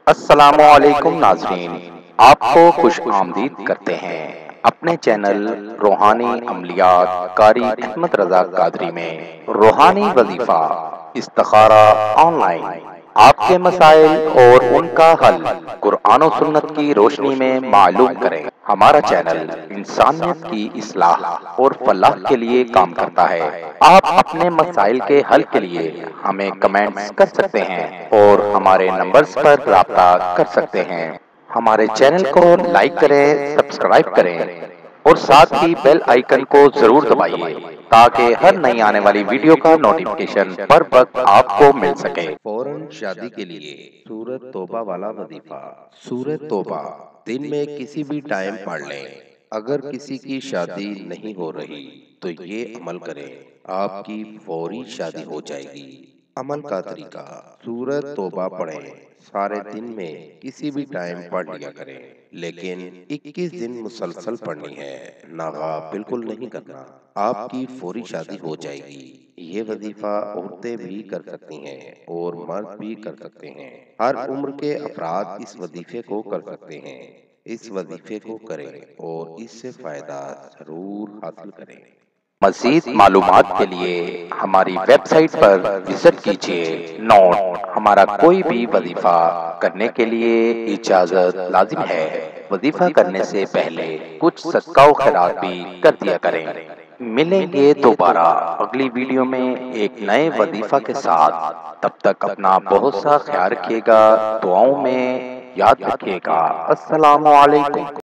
السلام علیکم ناظرین، آپ کو خوش آمدید کرتے ہیں اپنے چینل روحانی عملیات قاری احمد رضا قادری میں۔ روحانی وظیفہ استخارہ آن لائن، آپ کے مسائل اور ان کا حل قرآن و سنت کی روشنی میں معلوم کریں۔ ہمارا چینل انسانیت کی اصلاح اور فلاح کے لیے کام کرتا ہے۔ آپ اپنے مسائل کے حل کے لیے ہمیں کمنٹس کر سکتے ہیں اور ہمارے نمبرز پر رابطہ کر سکتے ہیں۔ ہمارے چینل کو لائک کریں، سبسکرائب کریں اور ساتھ ہی بیل آئیکن کو ضرور دبائیے تاکہ ہر نئی آنے والی ویڈیو کا نوٹیفیکیشن بر وقت آپ کو مل سکے۔ فوراً شادی کے لیے سورۃ توبہ والا وظیفہ۔ سورۃ توبہ دن میں کسی بھی ٹائم پڑھ لیں۔ اگر کسی کی شادی نہیں ہو رہی تو یہ عمل کریں، آپ کی فوری شادی ہو جائے گی۔ عمل کا طریقہ: سورۃ توبہ پڑھیں۔ سارے دن میں کسی بھی ٹائم پڑھ لیا کریں، لیکن 21 دن مسلسل پڑھنی ہے، ناغہ بالکل نہیں کرنا۔ آپ کی فوری شادی ہو جائے گی۔ یہ وظیفہ عورتیں بھی کر سکتی ہیں اور مرد بھی کر سکتے ہیں۔ ہر عمر کے افراد اس وظیفے کو کر سکتے ہیں۔ اس وظیفے کو کریں اور اس سے فائدہ ضرور حاصل کریں۔ مزید معلومات کے لیے ہماری ویب سائٹ پر وزٹ کیجیے۔ نوٹ: ہمارا کوئی بھی وظیفہ کرنے کے لیے اجازت لازم ہے۔ وظیفہ کرنے سے پہلے کچھ صدقہ و خیرات بھی کر دیا کریں۔ ملیں گے دوبارہ اگلی ویڈیو میں ایک نئے وظیفہ کے ساتھ۔ تب تک اپنا بہت سا خیال رکھیے گا، دعاؤں میں یاد رکھیے گا۔ السلام علیکم۔